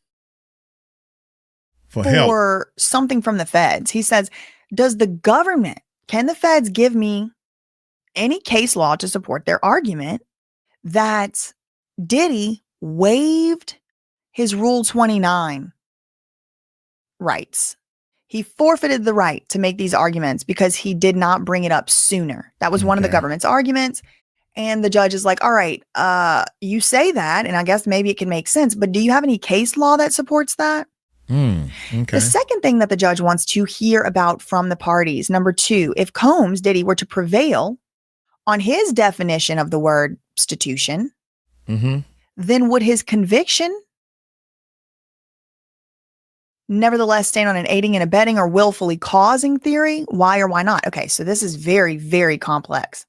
for help. Something from the feds. He says, can the feds give me any case law to support their argument that Diddy waived his Rule 29 rights? He forfeited the right to make these arguments because he did not bring it up sooner. That was one of the government's arguments. And the judge is like, all right, you say that, and I guess maybe it can make sense, but do you have any case law that supports that? Okay. The second thing that the judge wants to hear about from the parties, number 2, if Combs, Diddy, were to prevail on his definition of the word prostitution, then would his conviction nevertheless stand on an aiding and abetting or willfully causing theory? Why or why not? Okay, so this is very, very complex.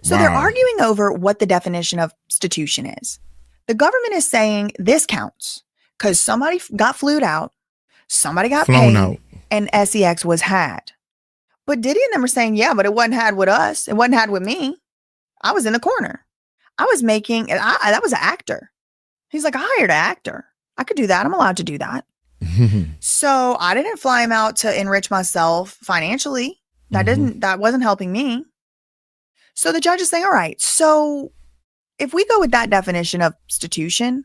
So they're arguing over what the definition of prostitution is. The government is saying this counts because somebody got flued out, somebody got paid, out, and sex was had. But Diddy and them are saying, yeah, but it wasn't had with us. It wasn't had with me. I was in the corner. I was making, that was an actor. He's like, I hired an actor. I could do that. I'm allowed to do that. So I didn't fly him out to enrich myself financially. That wasn't helping me. So the judge is saying, all right, so if we go with that definition of prostitution,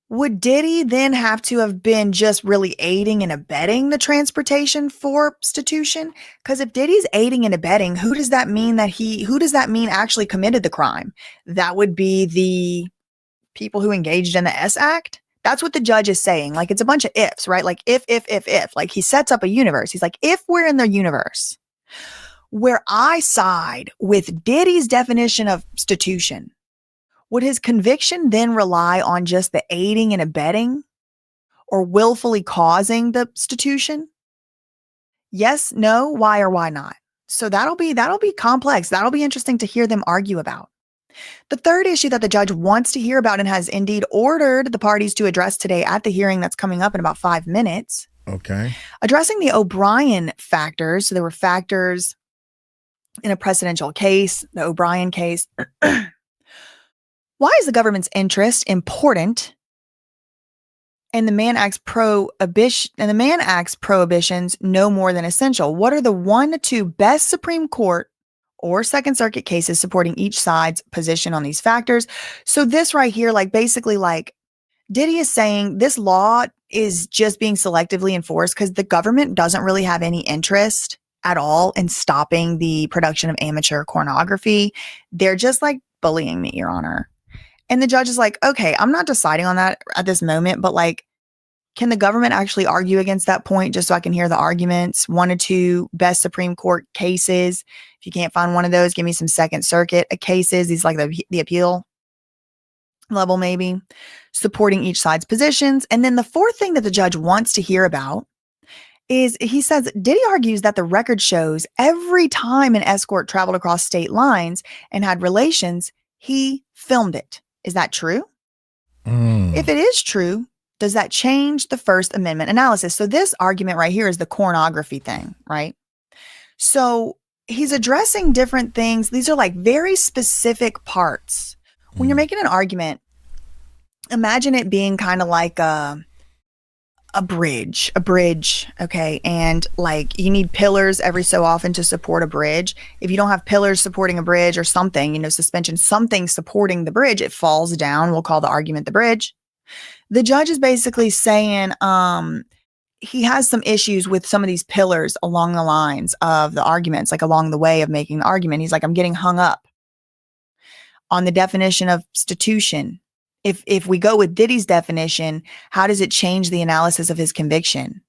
would Diddy then have to have been just really aiding and abetting the transportation for prostitution? Because if Diddy's aiding and abetting, who does that mean actually committed the crime? That would be the people who engaged in the S Act. That's what the judge is saying. Like, it's a bunch of ifs, right? Like if, like he sets up a universe. He's like, if we're in the universe where I side with Diddy's definition of prostitution, would his conviction then rely on just the aiding and abetting or willfully causing the prostitution? Yes, no, why or why not? So that'll be complex. That'll be interesting to hear them argue about. The third issue that the judge wants to hear about and has indeed ordered the parties to address today at the hearing that's coming up in about 5 minutes. Okay. Addressing the O'Brien factors. So there were factors in a precedential case, the O'Brien case. Why is the government's interest important? And the Mann Act's prohibitions no more than essential. What are the 1 to 2 best Supreme Court or Second Circuit cases supporting each side's position on these factors? So this right here, like basically like Diddy is saying this law is just being selectively enforced because the government doesn't really have any interest at all in stopping the production of amateur pornography. They're just like bullying me, Your Honor. And the judge is like, okay, I'm not deciding on that at this moment, but like, can the government actually argue against that point just so I can hear the arguments? 1 to 2 best Supreme Court cases. If you can't find one of those, give me some Second Circuit cases. These like the appeal level maybe, supporting each side's positions. And then the fourth thing that the judge wants to hear about is he says, Diddy argues that the record shows every time an escort traveled across state lines and had relations, he filmed it. Is that true? If it is true, does that change the First Amendment analysis? So this argument right here is the pornography thing, right? So he's addressing different things. These are like very specific parts. When you're making an argument, imagine it being kind of like a bridge, okay? And like you need pillars every so often to support a bridge. If you don't have pillars supporting a bridge or something, suspension, something supporting the bridge, it falls down. We'll call the argument the bridge. The judge is basically saying he has some issues with some of these pillars along the lines of the arguments, like along the way of making the argument. He's like, I'm getting hung up on the definition of prostitution. If we go with Diddy's definition, how does it change the analysis of his conviction?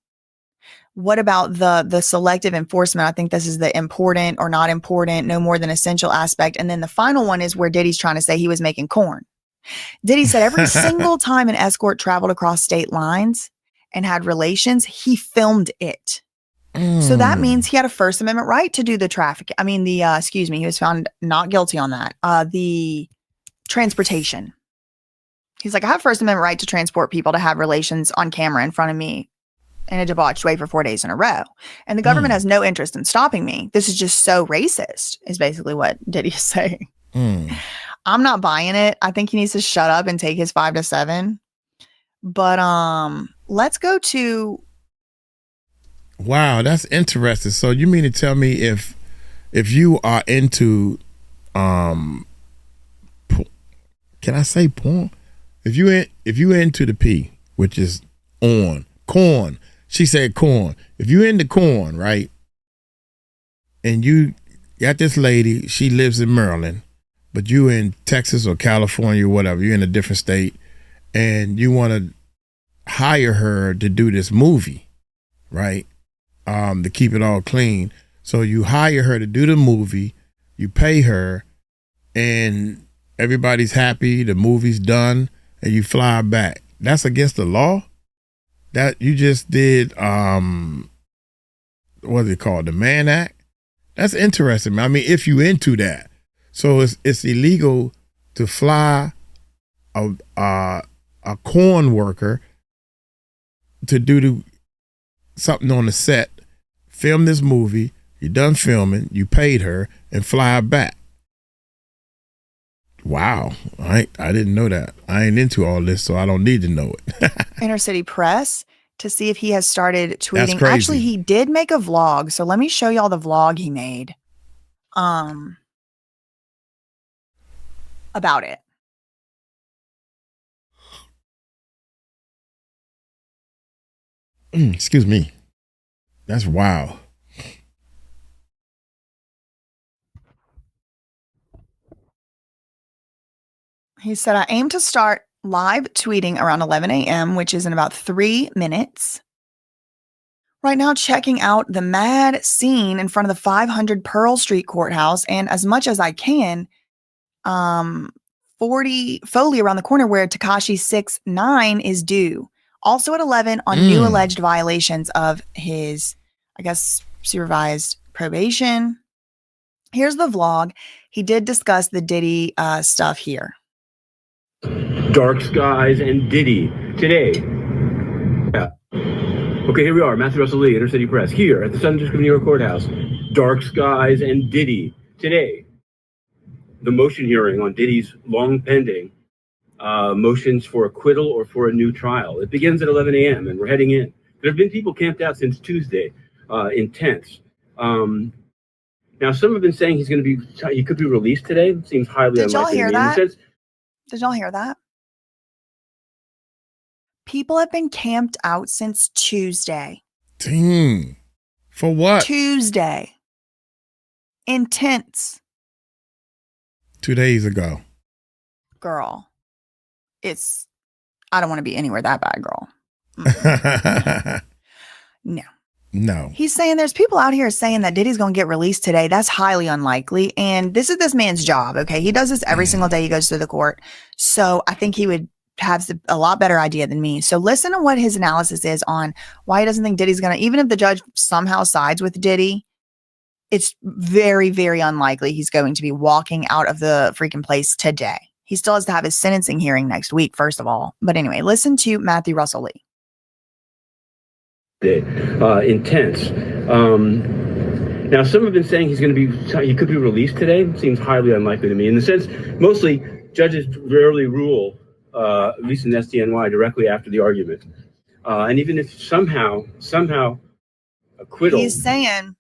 What about the selective enforcement? I think this is the important or not important, no more than essential aspect. And then the final one is where Diddy's trying to say he was making corn. Diddy said every single time an escort traveled across state lines and had relations, he filmed it. So that means he had a First Amendment right to do the trafficking. I mean, he was found not guilty on that. The transportation. He's like, I have First Amendment right to transport people to have relations on camera in front of me in a debauched way for 4 days in a row. And the government has no interest in stopping me. This is just so racist, is basically what Diddy is saying. I'm not buying it. I think he needs to shut up and take his 5 to 7. But let's go to. Wow, that's interesting. So you mean to tell me if you are into can I say porn? If you into the P, which is on corn, she said corn. If you into corn, right? And you got this lady, she lives in Maryland, but you in Texas or California or whatever, you're in a different state, and you want to hire her to do this movie, right? To keep it all clean. So you hire her to do the movie, you pay her, and everybody's happy, the movie's done, and you fly back. That's against the law? that you just did, what's it called? The Mann Act? That's interesting. I mean, if you into that. So it's illegal to fly a corn worker to do something on the set, film this movie, you're done filming, you paid her, and fly her back. Wow. I didn't know that. I ain't into all this, so I don't need to know it. Inner City Press to see if he has started tweeting. That's crazy. Actually, he did make a vlog. So let me show y'all the vlog he made about it. Excuse me. That's wild. He said, I aim to start live tweeting around 11 a.m., which is in about 3 minutes. Right now, checking out the mad scene in front of the 500 Pearl Street Courthouse, and as much as I can, 40 Foley around the corner where Tekashi 6ix9ine is due. Also at 11 on new alleged violations of his, I guess, supervised probation. Here's the vlog. He did discuss the Diddy stuff here. Dark skies and Diddy today. Yeah. Okay, here we are, Matthew Russell Lee, Inner City Press, here at the Southern District of New York Courthouse. Dark skies and Diddy today. The motion hearing on Diddy's long pending motions for acquittal or for a new trial. It begins at 11 a.m. and we're heading in. There have been people camped out since Tuesday in tents. Now, some have been saying he could be released today. It seems highly unlikely. Did y'all hear that? Did y'all hear that? People have been camped out since Tuesday. Dang. For what? Tuesday. In tents. 2 days ago. Girl. I don't want to be anywhere that bad, girl. No. He's saying there's people out here saying that Diddy's going to get released today. That's highly unlikely. And this is this man's job, okay? He does this every single day he goes to the court. So I think he would have a lot better idea than me. So listen to what his analysis is on why he doesn't think Diddy's going to, even if the judge somehow sides with Diddy, it's very, very unlikely he's going to be walking out of the freaking place today. He still has to have his sentencing hearing next week, first of all. But anyway, listen to Matthew Russell Lee. Intense. Now, some have been saying he could be released today. It seems highly unlikely to me. In the sense, mostly judges rarely rule, at least in SDNY, directly after the argument. And even if somehow acquittal. He's saying,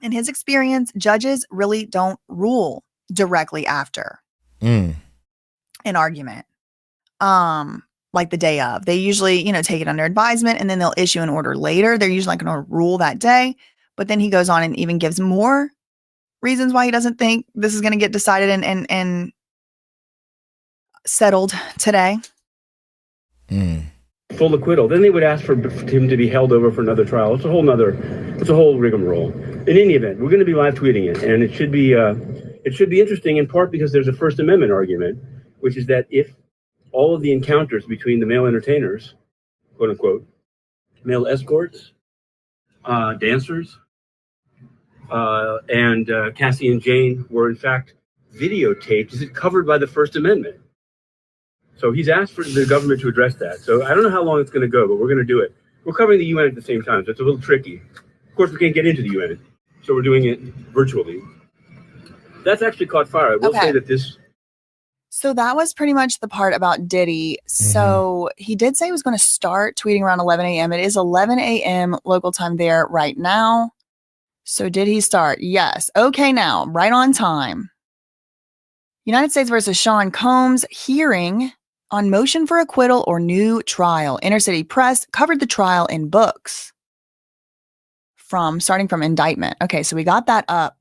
in his experience, judges really don't rule directly after an argument. Like the day of. They usually, take it under advisement and then they'll issue an order later. They're usually not going to rule that day. But then he goes on and even gives more reasons why he doesn't think this is going to get decided and settled today. Full acquittal. Then they would ask for him to be held over for another trial. It's a whole rigmarole. In any event, we're going to be live tweeting it, and it should be interesting in part because there's a First Amendment argument, which is that if all of the encounters between the male entertainers, quote unquote, male escorts, dancers, and Cassie and Jane were in fact videotaped, is it covered by the First Amendment? So he's asked for the government to address that. So I don't know how long it's going to go, but we're going to do it. We're covering the UN at the same time, so it's a little tricky. Of course, we can't get into the UN, so we're doing it virtually. That's actually caught fire. I will say that this... So that was pretty much the part about Diddy. So he did say he was going to start tweeting around 11 a.m. It is 11 a.m. local time there right now. So did he start? Yes. Okay, now, right on time. United States versus Sean Combs hearing on motion for acquittal or new trial. Inner City Press covered the trial in books starting from indictment. Okay, so we got that up.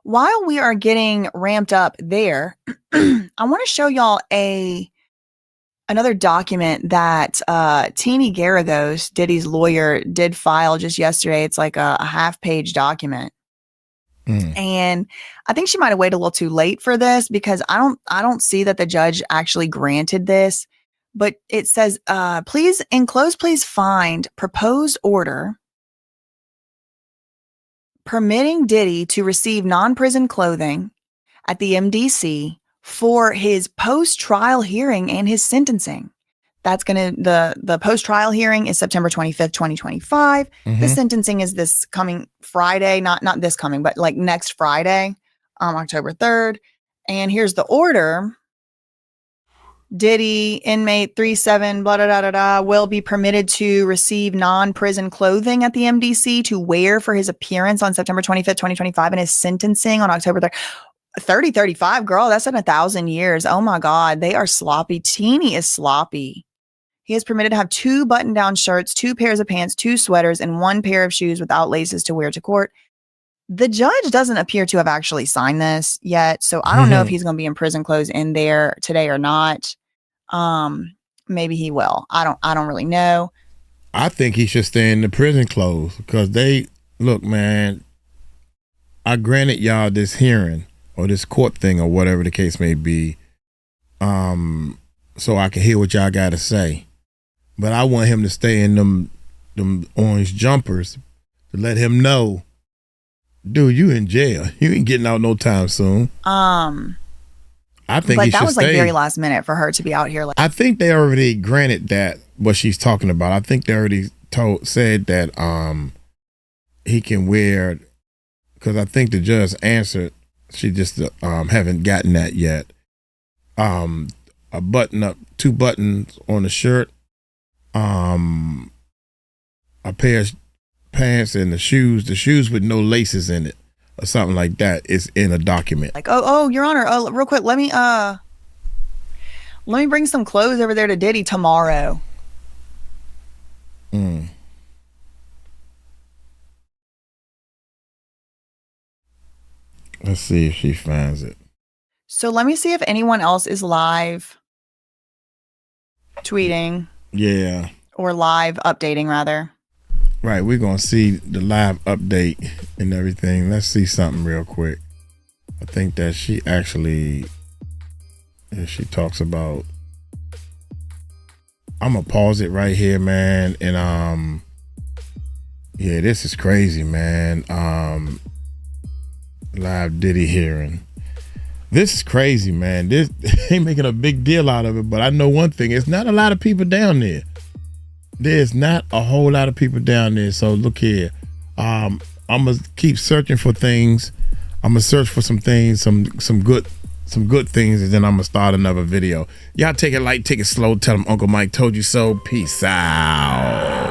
While we are getting ramped up there, I want to show y'all another document that Teeny Garagos, Diddy's lawyer, did file just yesterday. It's like a half-page document. And I think she might have waited a little too late for this because I don't see that the judge actually granted this. But it says, please find proposed order permitting Diddy to receive non-prison clothing at the MDC for his post-trial hearing and his sentencing. That's the post-trial hearing is September 25th, 2025. The sentencing is this coming Friday, not this coming, but like next Friday, October 3rd. And here's the order. Diddy, inmate 37, blah, blah, blah, blah, blah, will be permitted to receive non-prison clothing at the MDC to wear for his appearance on September 25th, 2025 and his sentencing on October 3rd. 35, girl, that's in 1,000 years. Oh my God, they are sloppy. Teeny is sloppy. He is permitted to have 2 button-down shirts, 2 pairs of pants, 2 sweaters, and 1 pair of shoes without laces to wear to court. The judge doesn't appear to have actually signed this yet, so I don't know if he's going to be in prison clothes in there today or not. Maybe he will. I don't really know. I think he should stay in the prison clothes because look, man, I granted y'all this hearing or this court thing or whatever the case may be, so I can hear what y'all got to say. But I want him to stay in them orange jumpers to let him know, dude, you in jail. You ain't getting out no time soon. I think but he that should was stay. Like very last minute for her to be out here. Like, I think they already granted that what she's talking about. I think they already said that he can wear, because I think the judge answered. She just haven't gotten that yet. A button up, 2 buttons on the shirt, a pair of pants and the shoes with no laces in it or something like that is in a document. like, oh, Your Honor, real quick, let me bring some clothes over there to Diddy tomorrow. Let's see if she finds it. So let me see if anyone else is live tweeting. Yeah. Or live updating, rather. Right, we're going to see the live update and everything. Let's see something real quick. I think that she talks about, I'm going to pause it right here, man. And, yeah, this is crazy, man. Live Diddy hearing. This is crazy, man. This ain't making a big deal out of it, but I know one thing. It's not a lot of people down there. There's not a whole lot of people down there. So look here. I'm gonna keep searching for things. I'm gonna search for some things, some good things, and then I'm gonna start another video. Y'all take it light, take it slow. Tell them Uncle Mike told you so. Peace out.